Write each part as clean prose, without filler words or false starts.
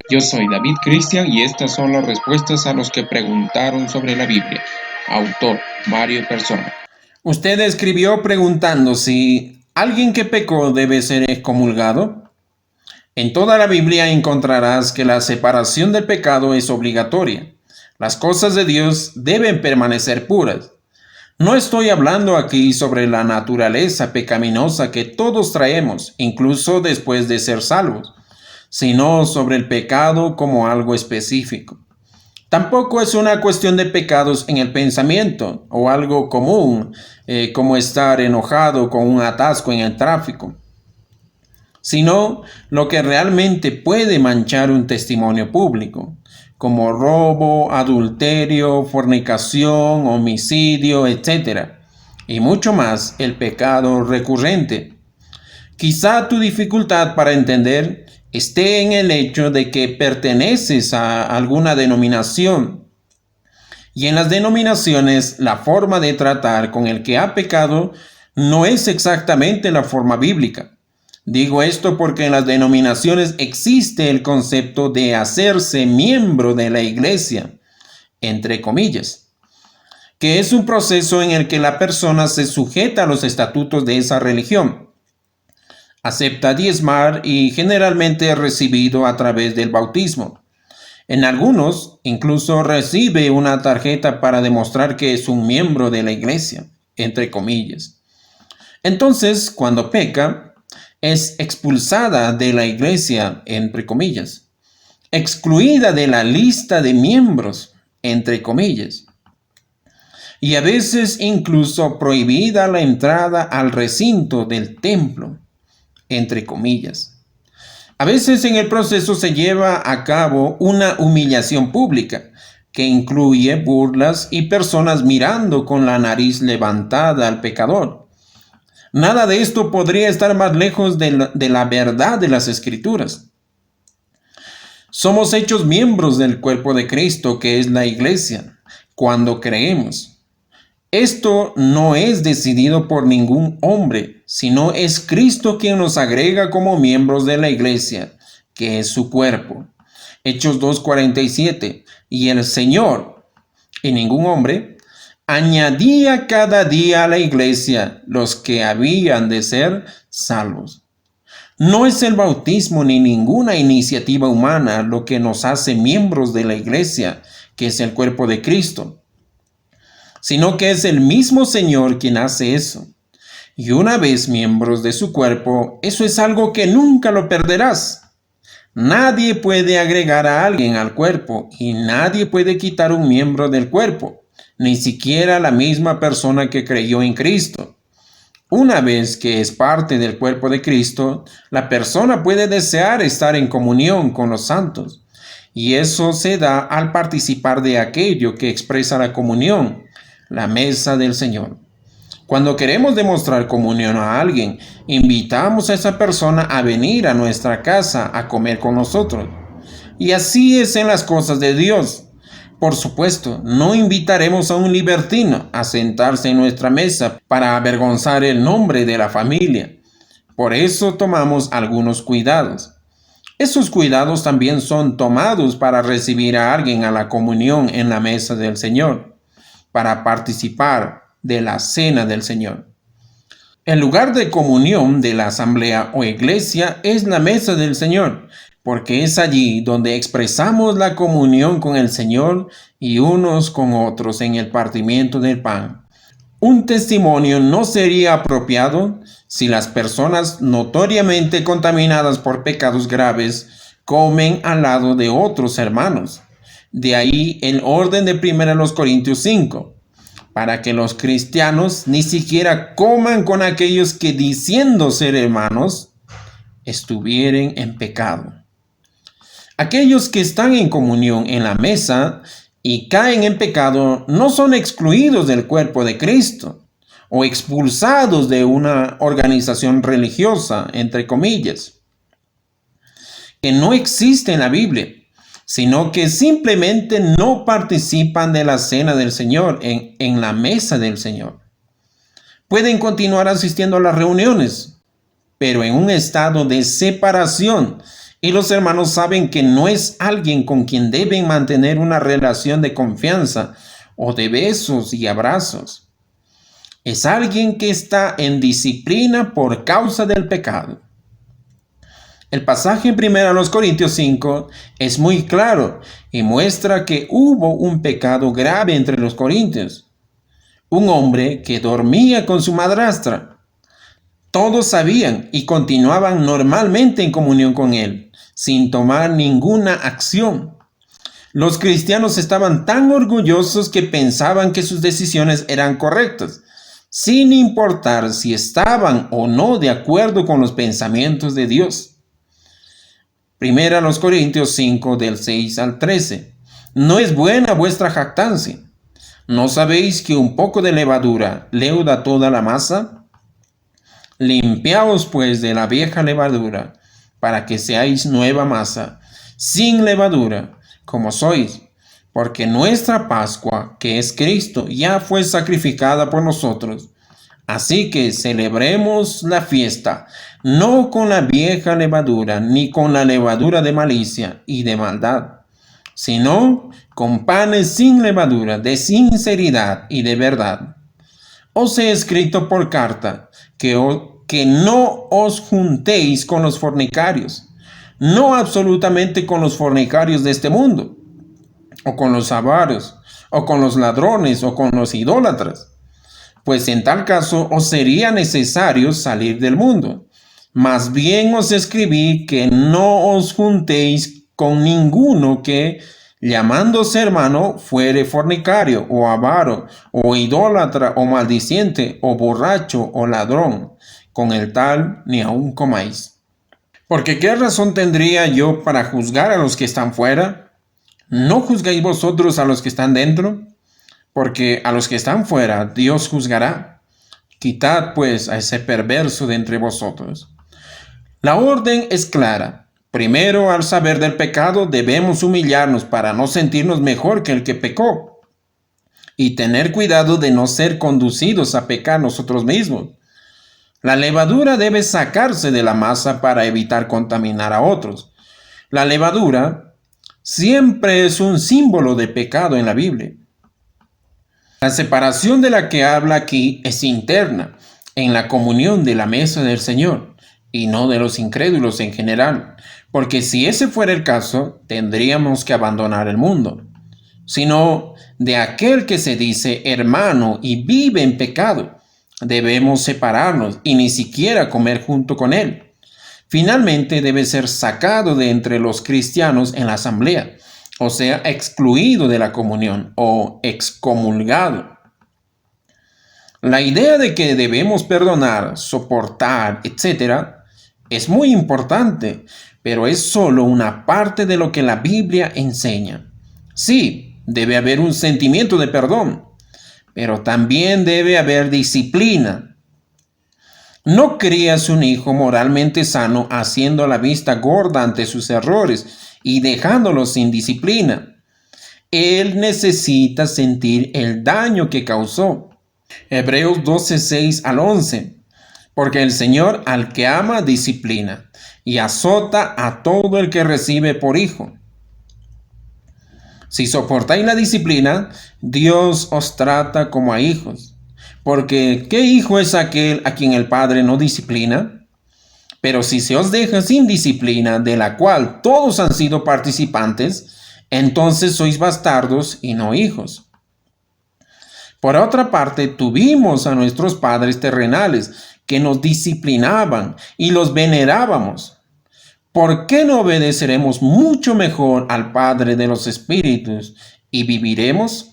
Yo soy David Cristian y estas son las respuestas a los que preguntaron sobre la Biblia. Autor Mario Persona. Usted escribió preguntando si alguien que pecó debe ser excomulgado. En toda la Biblia encontrarás que la separación del pecado es obligatoria. Las cosas de Dios deben permanecer puras. No estoy hablando aquí sobre la naturaleza pecaminosa que todos traemos, incluso después de ser salvos, sino sobre el pecado como algo específico. Tampoco es una cuestión de pecados en el pensamiento o algo común, como estar enojado con un atasco en el tráfico, sino lo que realmente puede manchar un testimonio público, como robo, adulterio, fornicación, homicidio, etc. Y mucho más, el pecado recurrente. Quizá tu dificultad para entender esté en el hecho de que perteneces a alguna denominación. Y en las denominaciones, la forma de tratar con el que ha pecado no es exactamente la forma bíblica. Digo esto porque en las denominaciones existe el concepto de hacerse miembro de la iglesia, entre comillas, que es un proceso en el que la persona se sujeta a los estatutos de esa religión, acepta diezmar y generalmente es recibido a través del bautismo. En algunos, incluso recibe una tarjeta para demostrar que es un miembro de la iglesia, entre comillas. Entonces, cuando peca, es expulsada de la iglesia, entre comillas, excluida de la lista de miembros, entre comillas, y a veces incluso prohibida la entrada al recinto del templo, entre comillas. A veces en el proceso se lleva a cabo una humillación pública que incluye burlas y personas mirando con la nariz levantada al pecador. Nada de esto podría estar más lejos de la verdad de las Escrituras. Somos hechos miembros del cuerpo de Cristo, que es la iglesia, cuando creemos. Esto no es decidido por ningún hombre, sino es Cristo quien nos agrega como miembros de la iglesia, que es su cuerpo. Hechos 2:47. Y el Señor, y ningún hombre, añadía cada día a la iglesia los que habían de ser salvos. No es el bautismo ni ninguna iniciativa humana lo que nos hace miembros de la iglesia, que es el cuerpo de Cristo, sino que es el mismo Señor quien hace eso. Y una vez miembros de su cuerpo, eso es algo que nunca lo perderás. Nadie puede agregar a alguien al cuerpo y nadie puede quitar un miembro del cuerpo, ni siquiera la misma persona que creyó en Cristo. Una vez que es parte del cuerpo de Cristo, la persona puede desear estar en comunión con los santos, y eso se da al participar de aquello que expresa la comunión, la mesa del Señor. Cuando queremos demostrar comunión a alguien, invitamos a esa persona a venir a nuestra casa a comer con nosotros. Y así es en las cosas de Dios. Por supuesto, no invitaremos a un libertino a sentarse en nuestra mesa para avergonzar el nombre de la familia. Por eso tomamos algunos cuidados. Esos cuidados también son tomados para recibir a alguien a la comunión en la mesa del Señor, para participar de la cena del Señor. El lugar de comunión de la asamblea o iglesia es la mesa del Señor, porque es allí donde expresamos la comunión con el Señor y unos con otros en el partimiento del pan. Un testimonio no sería apropiado si las personas notoriamente contaminadas por pecados graves comen al lado de otros hermanos. De ahí el orden de 1 Corintios 5, para que los cristianos ni siquiera coman con aquellos que diciendo ser hermanos, estuvieren en pecado. Aquellos que están en comunión en la mesa y caen en pecado no son excluidos del cuerpo de Cristo o expulsados de una organización religiosa, entre comillas, que no existe en la Biblia, sino que simplemente no participan de la cena del Señor, en la mesa del Señor. Pueden continuar asistiendo a las reuniones, pero en un estado de separación Y los hermanos saben que no es alguien con quien deben mantener una relación de confianza o de besos y abrazos. Es alguien que está en disciplina por causa del pecado. El pasaje en 1 Corintios 5 es muy claro y muestra que hubo un pecado grave entre los corintios. Un hombre que dormía con su madrastra. Todos sabían y continuaban normalmente en comunión con él, sin tomar ninguna acción. Los cristianos estaban tan orgullosos que pensaban que sus decisiones eran correctas, sin importar si estaban o no de acuerdo con los pensamientos de Dios. 1 Corintios 5 del 6 al 13. No es buena vuestra jactancia. ¿No sabéis que un poco de levadura leuda toda la masa? Limpiaos pues de la vieja levadura, para que seáis nueva masa, sin levadura, como sois, porque nuestra Pascua, que es Cristo, ya fue sacrificada por nosotros. Así que celebremos la fiesta, no con la vieja levadura, ni con la levadura de malicia y de maldad, sino con panes sin levadura, de sinceridad y de verdad. Os he escrito por carta que no os juntéis con los fornicarios, no absolutamente con los fornicarios de este mundo, o con los avaros, o con los ladrones, o con los idólatras, pues en tal caso os sería necesario salir del mundo. Más bien os escribí que no os juntéis con ninguno que, llamándose hermano, fuere fornicario, o avaro, o idólatra, o maldiciente, o borracho, o ladrón. Con el tal ni aun comáis. Porque ¿qué razón tendría yo para juzgar a los que están fuera? ¿No juzgáis vosotros a los que están dentro? Porque a los que están fuera Dios juzgará. Quitad pues a ese perverso de entre vosotros. La orden es clara. Primero, al saber del pecado, debemos humillarnos para no sentirnos mejor que el que pecó y tener cuidado de no ser conducidos a pecar nosotros mismos. La levadura debe sacarse de la masa para evitar contaminar a otros. La levadura siempre es un símbolo de pecado en la Biblia. La separación de la que habla aquí es interna, en la comunión de la mesa del Señor, y no de los incrédulos en general, porque si ese fuera el caso, tendríamos que abandonar el mundo, sino de aquel que se dice hermano y vive en pecado. Debemos separarnos y ni siquiera comer junto con él. Finalmente debe ser sacado de entre los cristianos en la asamblea, o sea, excluido de la comunión o excomulgado. La idea de que debemos perdonar, soportar, etc., es muy importante, pero es solo una parte de lo que la Biblia enseña. Sí, debe haber un sentimiento de perdón, pero también debe haber disciplina. No crías un hijo moralmente sano haciendo la vista gorda ante sus errores y dejándolo sin disciplina. Él necesita sentir el daño que causó. Hebreos 12, 6 al 11. Porque el Señor al que ama disciplina y azota a todo el que recibe por hijo. Si soportáis la disciplina, Dios os trata como a hijos. Porque ¿qué hijo es aquel a quien el Padre no disciplina? Pero si se os deja sin disciplina, de la cual todos han sido participantes, entonces sois bastardos y no hijos. Por otra parte, tuvimos a nuestros padres terrenales que nos disciplinaban y los venerábamos. ¿Por qué no obedeceremos mucho mejor al Padre de los Espíritus y viviremos?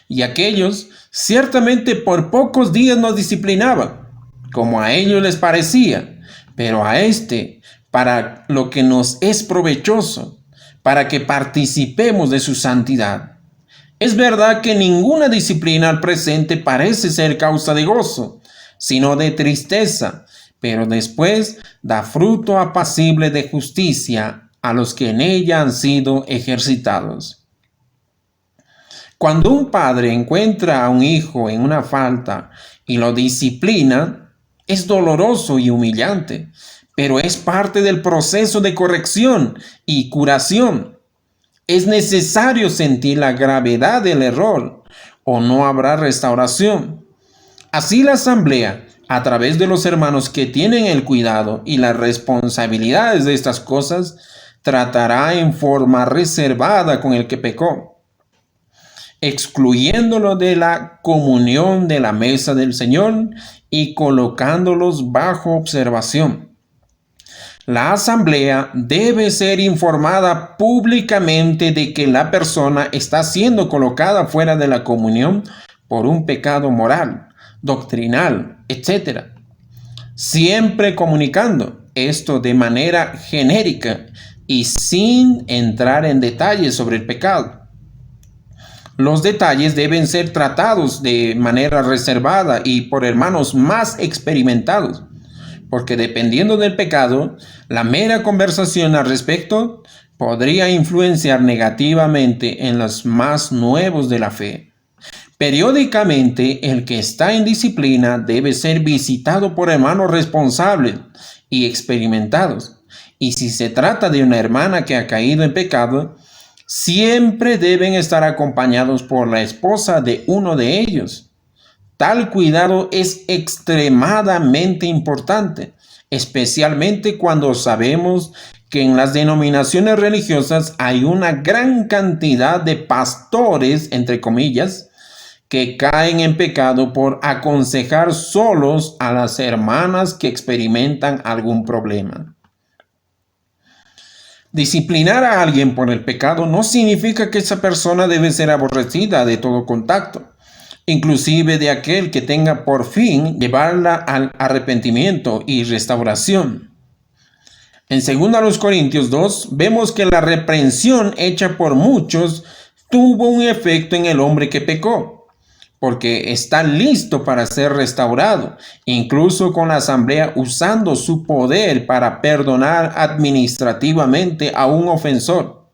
Y aquellos ciertamente por pocos días nos disciplinaban, como a ellos les parecía, pero a este, para lo que nos es provechoso, para que participemos de su santidad. Es verdad que ninguna disciplina al presente parece ser causa de gozo, sino de tristeza, pero después da fruto apacible de justicia a los que en ella han sido ejercitados. Cuando un padre encuentra a un hijo en una falta y lo disciplina, es doloroso y humillante, pero es parte del proceso de corrección y curación. Es necesario sentir la gravedad del error o no habrá restauración. Así la asamblea, a través de los hermanos que tienen el cuidado y las responsabilidades de estas cosas, tratará en forma reservada con el que pecó, excluyéndolo de la comunión de la mesa del Señor y colocándolos bajo observación. La asamblea debe ser informada públicamente de que la persona está siendo colocada fuera de la comunión por un pecado moral, doctrinal, etc. Siempre comunicando esto de manera genérica y sin entrar en detalles sobre el pecado. Los detalles deben ser tratados de manera reservada y por hermanos más experimentados, porque dependiendo del pecado, la mera conversación al respecto podría influenciar negativamente en los más nuevos de la fe. Periódicamente, el que está en disciplina debe ser visitado por hermanos responsables y experimentados. Y si se trata de una hermana que ha caído en pecado, siempre deben estar acompañados por la esposa de uno de ellos. Tal cuidado es extremadamente importante, especialmente cuando sabemos que en las denominaciones religiosas hay una gran cantidad de pastores, entre comillas, que caen en pecado por aconsejar solos a las hermanas que experimentan algún problema. Disciplinar a alguien por el pecado no significa que esa persona debe ser aborrecida de todo contacto, inclusive de aquel que tenga por fin llevarla al arrepentimiento y restauración. En 2 Corintios 2 vemos que la reprensión hecha por muchos tuvo un efecto en el hombre que pecó, porque está listo para ser restaurado, incluso con la asamblea usando su poder para perdonar administrativamente a un ofensor.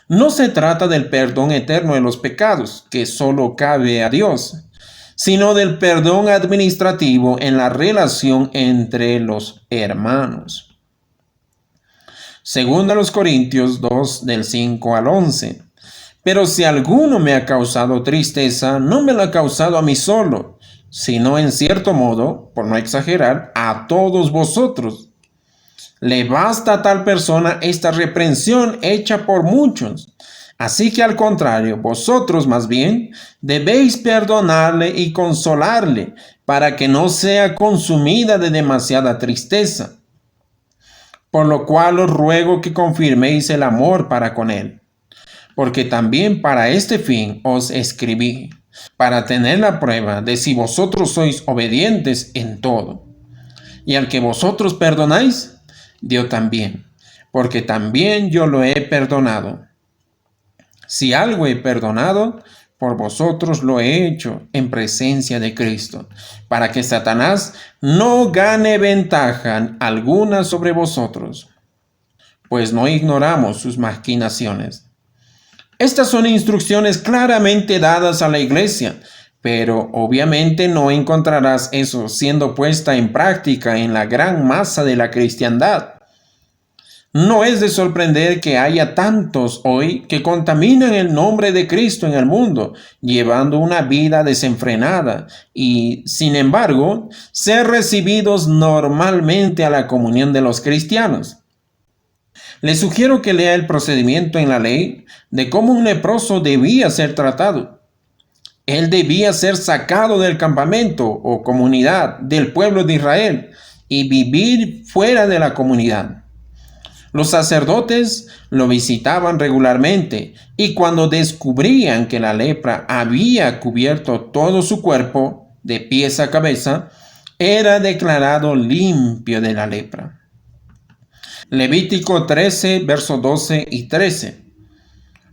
No se trata del perdón eterno de los pecados, que solo cabe a Dios, sino del perdón administrativo en la relación entre los hermanos. 2 Corintios 2, del 5 al 11. Pero si alguno me ha causado tristeza, no me la ha causado a mí solo, sino en cierto modo, por no exagerar, a todos vosotros. Le basta a tal persona esta reprensión hecha por muchos. Así que al contrario, vosotros más bien debéis perdonarle y consolarle, para que no sea consumida de demasiada tristeza. Por lo cual os ruego que confirméis el amor para con él. Porque también para este fin os escribí, para tener la prueba de si vosotros sois obedientes en todo. Y al que vosotros perdonáis, yo también, porque también yo lo he perdonado. Si algo he perdonado, por vosotros lo he hecho en presencia de Cristo, para que Satanás no gane ventaja alguna sobre vosotros, pues no ignoramos sus maquinaciones. Estas son instrucciones claramente dadas a la iglesia, pero obviamente no encontrarás eso siendo puesta en práctica en la gran masa de la cristiandad. No es de sorprender que haya tantos hoy que contaminan el nombre de Cristo en el mundo, llevando una vida desenfrenada y, sin embargo, ser recibidos normalmente a la comunión de los cristianos. Les sugiero que lea el procedimiento en la ley de cómo un leproso debía ser tratado. Él debía ser sacado del campamento o comunidad del pueblo de Israel y vivir fuera de la comunidad. Los sacerdotes lo visitaban regularmente y cuando descubrían que la lepra había cubierto todo su cuerpo, de pies a cabeza, era declarado limpio de la lepra. Levítico 13, versos 12 y 13.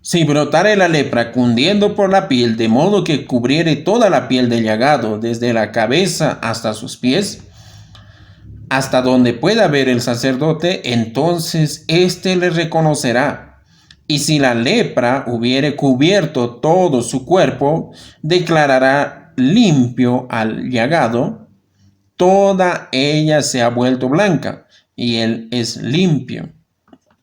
Si brotare la lepra cundiendo por la piel, de modo que cubriere toda la piel del llagado, desde la cabeza hasta sus pies, hasta donde pueda ver el sacerdote, entonces éste le reconocerá. Y si la lepra hubiere cubierto todo su cuerpo, declarará limpio al llagado. Toda ella se ha vuelto blanca, y Él es limpio.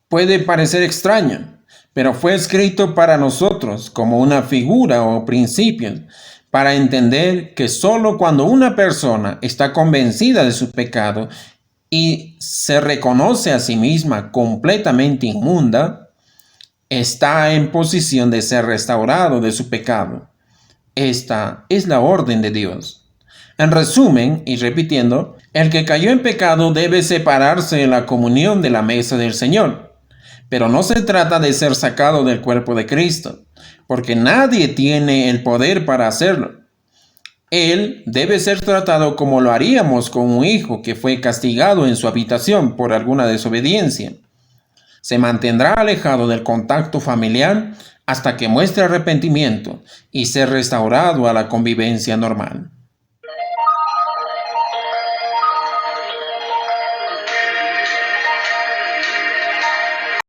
Puede parecer extraño, pero fue escrito para nosotros como una figura o principio, para entender que solo cuando una persona está convencida de su pecado y se reconoce a sí misma completamente inmunda, está en posición de ser restaurado de su pecado. Esta es la orden de Dios. En resumen, y repitiendo, el que cayó en pecado debe separarse de la comunión de la mesa del Señor. Pero no se trata de ser sacado del cuerpo de Cristo, porque nadie tiene el poder para hacerlo. Él debe ser tratado como lo haríamos con un hijo que fue castigado en su habitación por alguna desobediencia. Se mantendrá alejado del contacto familiar hasta que muestre arrepentimiento y sea restaurado a la convivencia normal.